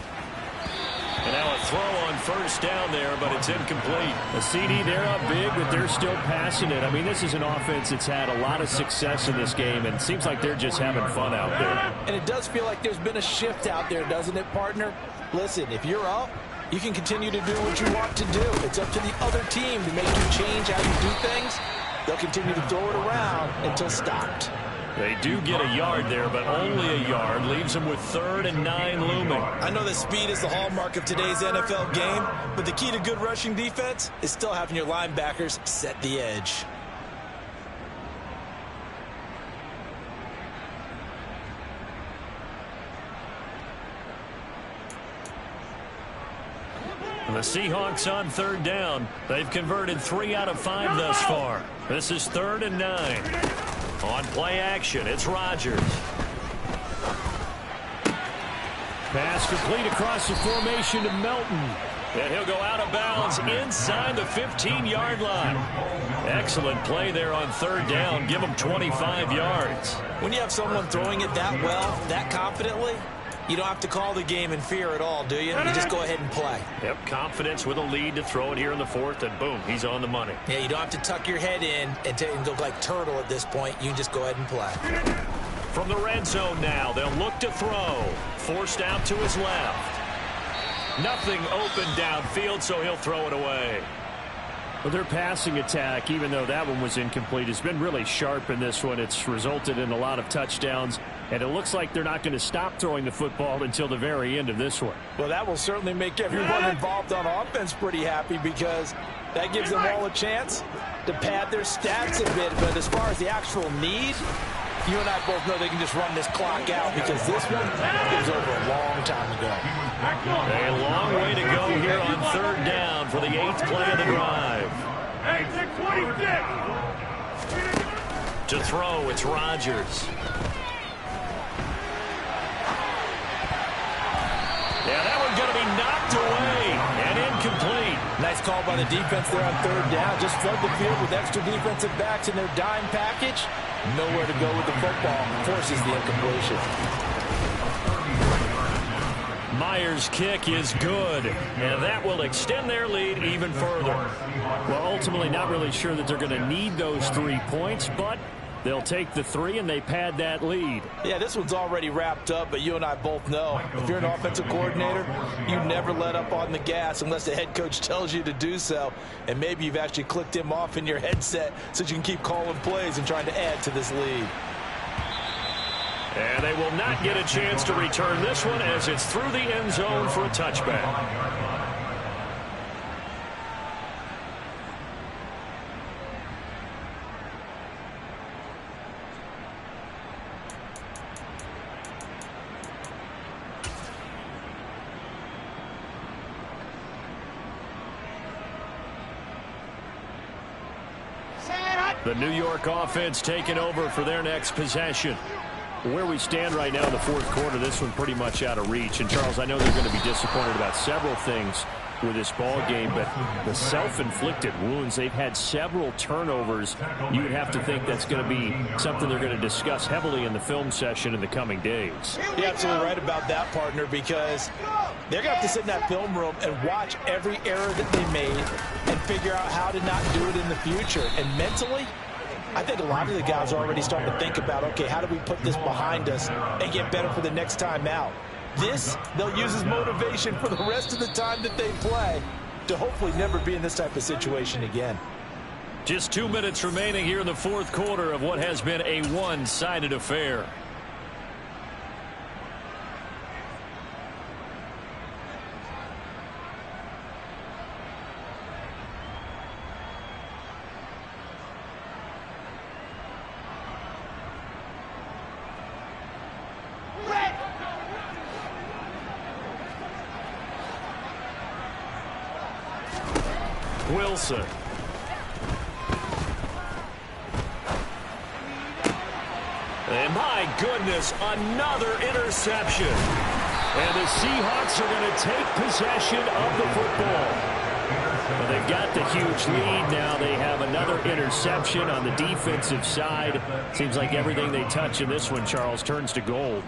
[SPEAKER 2] And now a throw on first down there, but it's incomplete.
[SPEAKER 1] A CD, they're up big, but they're still passing it. I mean, this is an offense that's had a lot of success in this game, and it seems like they're just having fun out there.
[SPEAKER 4] And it does feel like there's been a shift out there, doesn't it, partner? Listen, if you're up, you can continue to do what you want to do. It's up to the other team to make you change how you do things. They'll continue to throw it around until stopped.
[SPEAKER 2] They do get a yard there, but only a yard. Leaves them with 3rd and 9 looming.
[SPEAKER 3] I know that speed is the hallmark of today's NFL game, but the key to good rushing defense is still having your linebackers set the edge.
[SPEAKER 2] The Seahawks on 3rd down. They've converted 3 out of 5 thus far. This is 3rd and 9. On play action, it's Rodgers.
[SPEAKER 1] Pass complete across the formation to Melton.
[SPEAKER 2] And he'll go out of bounds inside the 15-yard line. Excellent play there on 3rd down. Give him 25 yards.
[SPEAKER 3] When you have someone throwing it that well, that confidently, you don't have to call the game in fear at all, do you? You just go ahead and play.
[SPEAKER 2] Yep, confidence with a lead to throw it here in the 4th, and boom, he's on the money.
[SPEAKER 3] Yeah, you don't have to tuck your head in and look like turtle at this point. You can just go ahead and play.
[SPEAKER 2] From the red zone now, they'll look to throw. Forced out to his left. Nothing open downfield, so he'll throw it away.
[SPEAKER 1] Well, their passing attack, even though that one was incomplete, has been really sharp in this one. It's resulted in a lot of touchdowns, and it looks like they're not going to stop throwing the football until the very end of this one.
[SPEAKER 4] Well, that will certainly make everyone involved on offense pretty happy because that gives them all a chance to pad their stats a bit. But as far as the actual need, you and I both know they can just run this clock out because this one is over a long time ago.
[SPEAKER 2] A long way to go here on 3rd down for the 8th play of the drive. To throw, it's Rodgers. Yeah, that one's going to be knocked away and incomplete.
[SPEAKER 4] Nice call by the defense there on 3rd down. Just flood the field with extra defensive backs in their dime package. Nowhere to go with the football. Forces the incompletion.
[SPEAKER 2] Myers' kick is good, and that will extend their lead even further.
[SPEAKER 1] Well, ultimately, not really sure that they're going to need those 3 points, but they'll take the 3 and they pad that lead.
[SPEAKER 4] Yeah, this one's already wrapped up, but you and I both know if you're an offensive coordinator, you never let up on the gas unless the head coach tells you to do so. And maybe you've actually clicked him off in your headset so you can keep calling plays and trying to add to this lead.
[SPEAKER 2] And they will not get a chance to return this one as it's through the end zone for a touchback. The New York offense taking over for their next possession.
[SPEAKER 1] Where we stand right now in the 4th quarter, this one pretty much out of reach. And, Charles, I know they're going to be disappointed about several things with this ball game, but the self-inflicted wounds, they've had several turnovers. You would have to think that's going to be something they're going to discuss heavily in the film session in the coming days.
[SPEAKER 4] You're absolutely right about that, partner, because they're going to have to sit in that film room and watch every error that they made and figure out how to not do it in the future. And mentally, I think a lot of the guys are already starting to think about, okay, how do we put this behind us and get better for the next time out? This, they'll use as motivation for the rest of the time that they play to hopefully never be in this type of situation again.
[SPEAKER 2] Just 2 minutes remaining here in the fourth quarter of what has been a one-sided affair. Wilson. And my goodness, another interception. And the Seahawks are going to take possession of the football. Well, they've got the huge lead now. They have another interception on the defensive side. Seems like everything they touch in this one, Charles, turns to gold.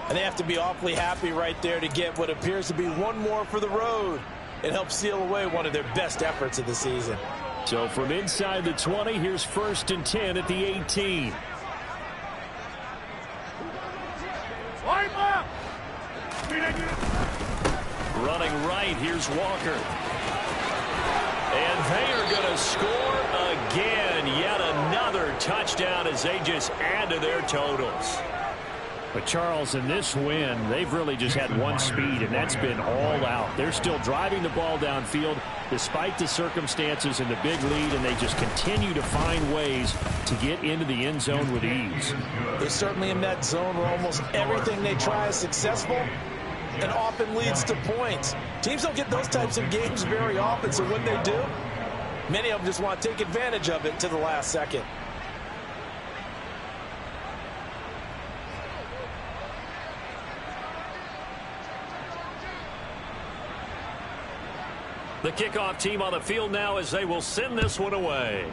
[SPEAKER 4] And they have to be awfully happy right there to get what appears to be one more for the road. It helps seal away one of their best efforts of the season.
[SPEAKER 2] So from inside the 20, here's 1st and 10 at the 18. Running right, here's Walker. And they are going to score again. Yet another touchdown as they just add to their totals.
[SPEAKER 1] But, Charles, in this win, they've really just had one speed, and that's been all out. They're still driving the ball downfield despite the circumstances and the big lead, and they just continue to find ways to get into the end zone with ease.
[SPEAKER 4] They're certainly in that zone where almost everything they try is successful and often leads to points. Teams don't get those types of games very often, so when they do, many of them just want to take advantage of it to the last second.
[SPEAKER 2] The kickoff team on the field now as they will send this one away.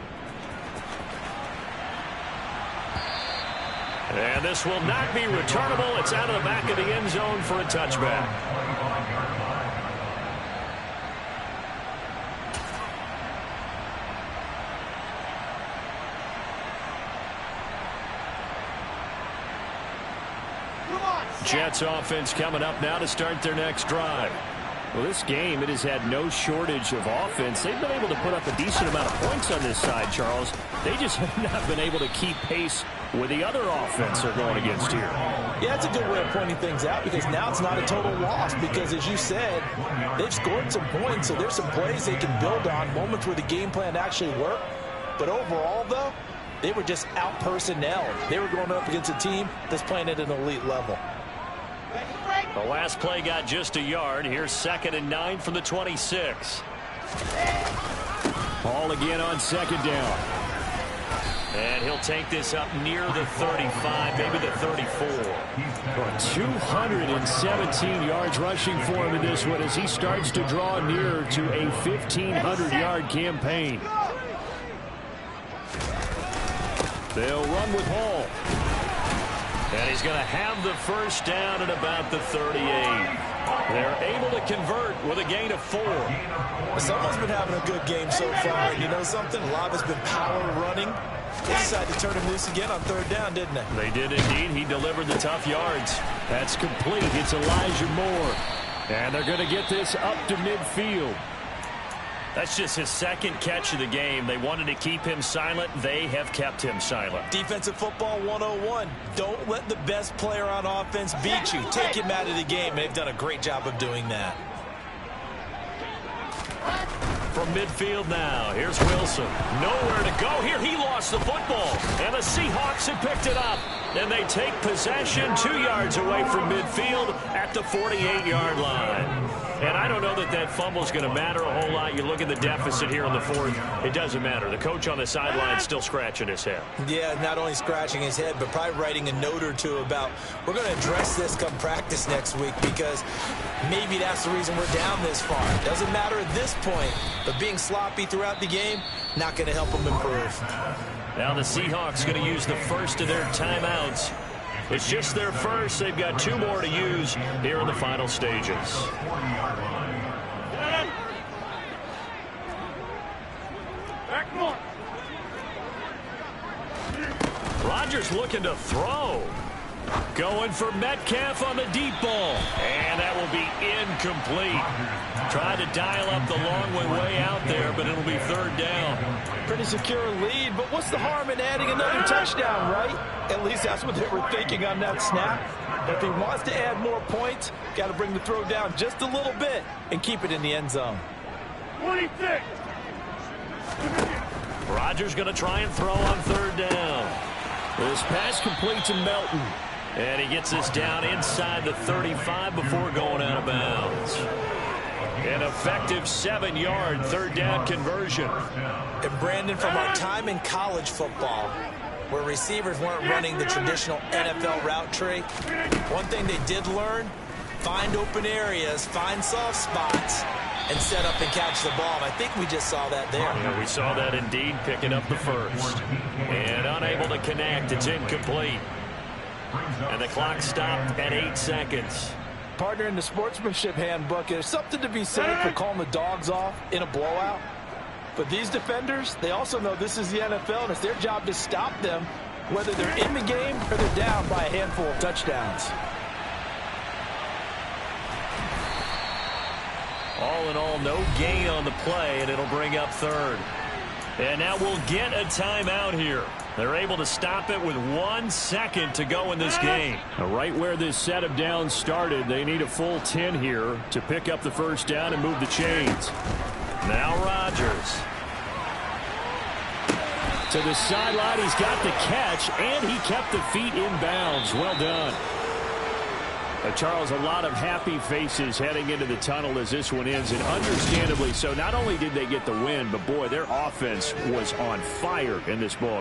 [SPEAKER 2] And this will not be returnable. It's out of the back of the end zone for a touchback. Jets offense coming up now to start their next drive.
[SPEAKER 1] Well, this game, it has had no shortage of offense. They've been able to put up a decent amount of points on this side, Charles. They just have not been able to keep pace with the other offense they're going against here.
[SPEAKER 4] Yeah, it's a good way of pointing things out because now it's not a total loss because, as you said, they've scored some points, so there's some plays they can build on, moments where the game plan actually worked. But overall, though, they were just out-personnelled. They were going up against a team that's playing at an elite level.
[SPEAKER 2] The last play got just a yard. Here's 2nd and 9 from the 26.
[SPEAKER 1] Ball again on 2nd down.
[SPEAKER 2] And he'll take this up near the 35, maybe the 34.
[SPEAKER 1] 217 yards rushing for him in this one as he starts to draw nearer to a 1,500-yard campaign. They'll run with Hall.
[SPEAKER 2] And he's going to have the first down at about the 38. They're able to convert with a gain of 4.
[SPEAKER 4] Someone's been having a good game so far. And you know something? A lot has been power running. They decided to turn him loose again on 3rd down, didn't they?
[SPEAKER 2] They did indeed. He delivered the tough yards.
[SPEAKER 1] That's complete. It's Elijah Moore. And they're going to get this up to midfield.
[SPEAKER 2] That's just his 2nd catch of the game. They wanted to keep him silent. They have kept him silent.
[SPEAKER 4] Defensive football 101. Don't let the best player on offense beat you. Take him out of the game. They've done a great job of doing that.
[SPEAKER 2] From midfield now, here's Wilson. Nowhere to go here. He lost the football. And the Seahawks have picked it up. And they take possession 2 yards away from midfield at the 48-yard line. And I don't know that that fumble is going to matter a whole lot. You look at the deficit here in the 4th. It doesn't matter. The coach on the sideline is still scratching his head.
[SPEAKER 4] Yeah, not only scratching his head, but probably writing a note or two about we're going to address this come practice next week because maybe that's the reason we're down this far. Doesn't matter at this point, but being sloppy throughout the game, not going to help them improve.
[SPEAKER 2] Now the Seahawks going to use the first of their timeouts. It's just their first. They've got 2 more to use here in the final stages. Rodgers looking to throw. Going for Metcalf on the deep ball. And that will be incomplete. Trying to dial up the long way out there, but it'll be third down.
[SPEAKER 4] Pretty secure lead, but what's the harm in adding another touchdown, right? At least that's what they were thinking on that snap. But if he wants to add more points, got to bring the throw down just a little bit and keep it in the end zone.
[SPEAKER 6] 26.
[SPEAKER 2] Rodgers going to try and throw on third down.
[SPEAKER 1] This pass complete to Melton.
[SPEAKER 2] And he gets this down inside the 35 before going out of bounds. An effective 7-yard third down conversion.
[SPEAKER 3] And Brandon, from our time in college football, where receivers weren't running the traditional NFL route tree, one thing they did learn, find open areas, find soft spots, and set up and catch the ball. And I think we just saw that there.
[SPEAKER 2] Yeah, we saw that indeed, picking up the first. And unable to connect. It's incomplete. And the clock stopped at 8 seconds.
[SPEAKER 4] Partner, in the sportsmanship handbook, there's something to be said for calling the dogs off in a blowout. But these defenders, they also know this is the NFL, and it's their job to stop them, whether they're in the game or they're down by a handful of touchdowns.
[SPEAKER 2] All in all, no gain on the play, and it'll bring up third. And now we'll get a timeout here. They're able to stop it with 1 second to go in this game.
[SPEAKER 1] Right where this set of downs started, they need a full 10 here to pick up the first down and move the chains.
[SPEAKER 2] Now Rodgers.
[SPEAKER 1] To the sideline, he's got the catch, and he kept the feet in bounds. Well done. Charles, a lot of happy faces heading into the tunnel as this one ends, and understandably so. Not only did they get the win, but boy, their offense was on fire in this ball game.